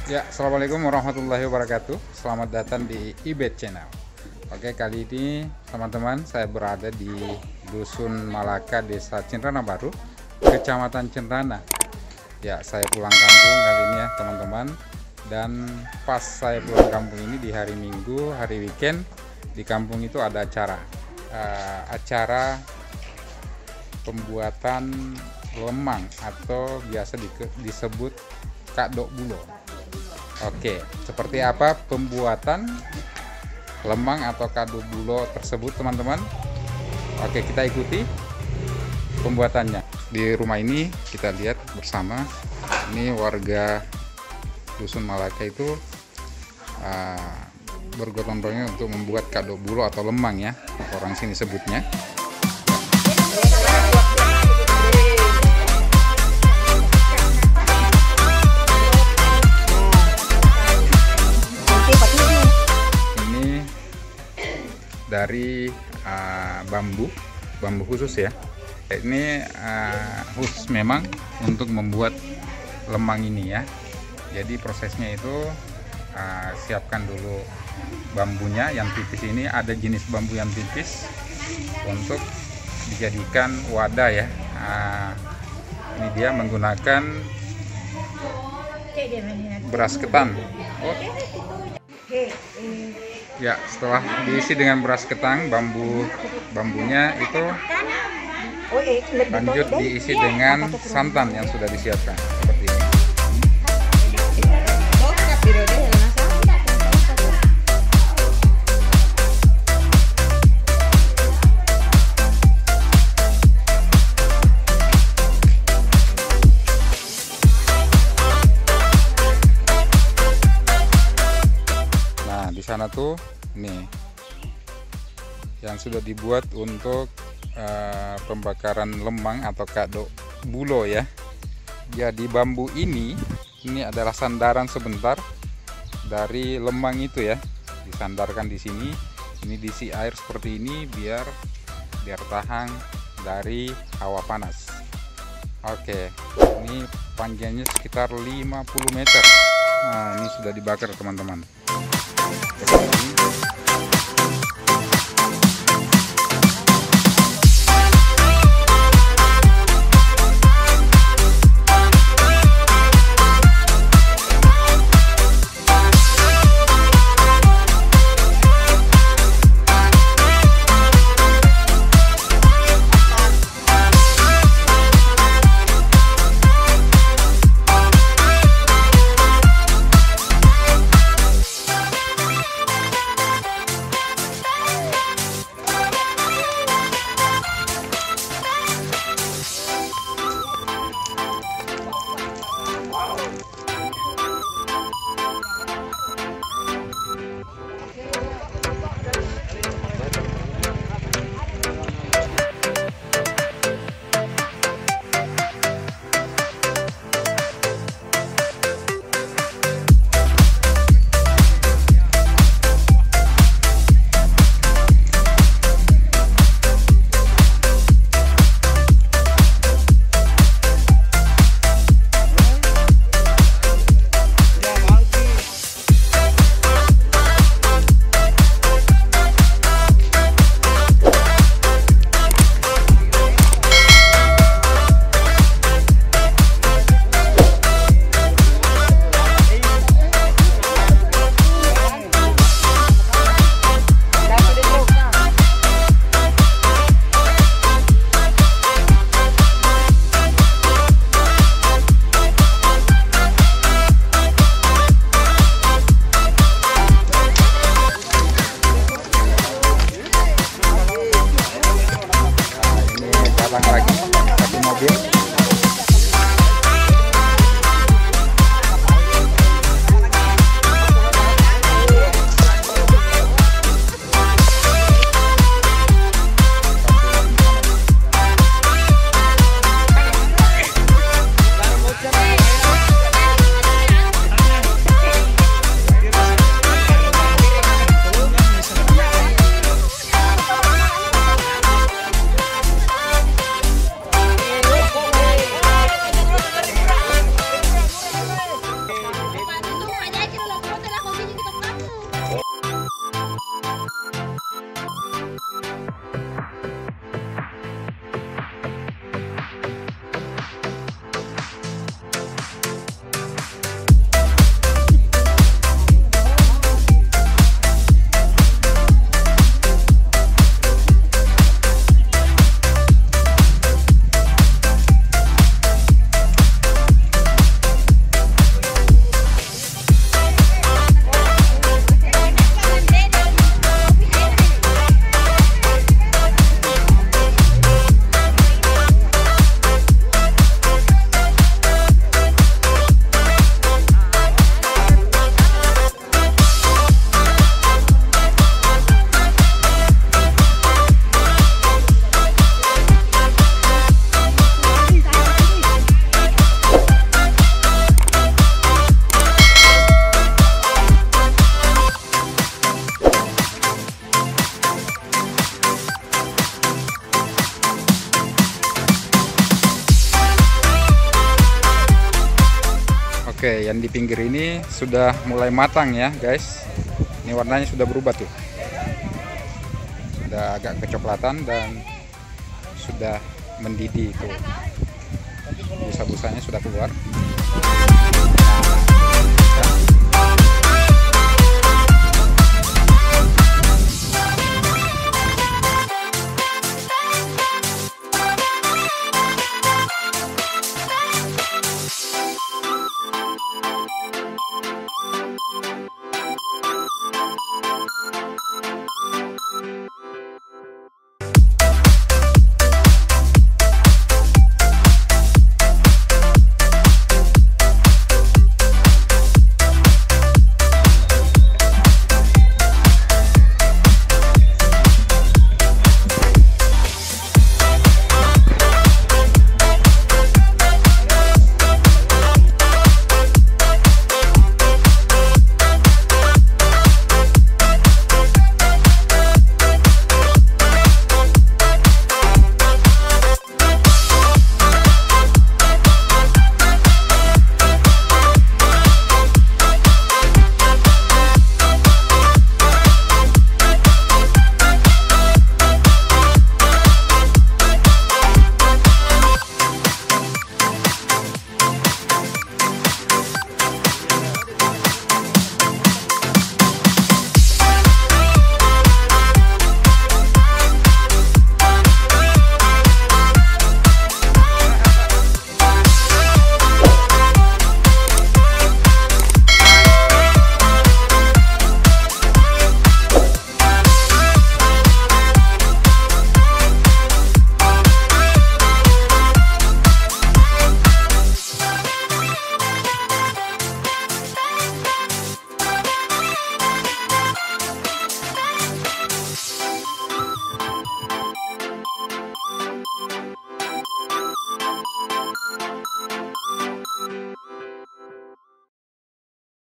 Ya, assalamualaikum warahmatullahi wabarakatuh. Selamat datang di Ibet Channel. Oke, kali ini teman-teman saya berada di Dusun Malaka, Desa Cenrana Baru, Kecamatan Cenrana. Ya, saya pulang kampung kali ini ya teman-teman. Dan pas saya pulang kampung ini di hari Minggu, hari weekend, di kampung itu ada acara pembuatan lemang atau biasa disebut Kadok Bulo. Oke, seperti apa pembuatan lemang atau Kadok Bulo tersebut teman-teman? Oke, kita ikuti pembuatannya. Di rumah ini kita lihat bersama, ini warga Dusun Malaka itu bergotong royong untuk membuat Kadok Bulo atau lemang ya, orang sini sebutnya. Dari bambu khusus ya. Ini khusus memang untuk membuat lemang ini ya. Jadi prosesnya itu siapkan dulu bambunya yang tipis. Ini ada jenis bambu yang tipis untuk dijadikan wadah ya. Ini dia menggunakan beras ketan. Ya, setelah diisi dengan beras ketan, bambunya itu lanjut diisi dengan santan yang sudah disiapkan seperti ini. Nah, di sana tuh nih yang sudah dibuat untuk pembakaran lemang atau Kadok Bulo ya. Jadi bambu ini adalah sandaran sebentar dari lemang itu ya, disandarkan di sini. Ini diisi air seperti ini biar tahan dari hawa panas. Oke, ini panjangnya sekitar 50 meter. Nah, ini sudah dibakar teman-teman. Lagi satu mobil. Oke, yang di pinggir ini sudah mulai matang ya guys. Ini warnanya sudah berubah tuh, sudah agak kecoklatan dan sudah mendidih tuh, busa-busanya sudah keluar. Nah,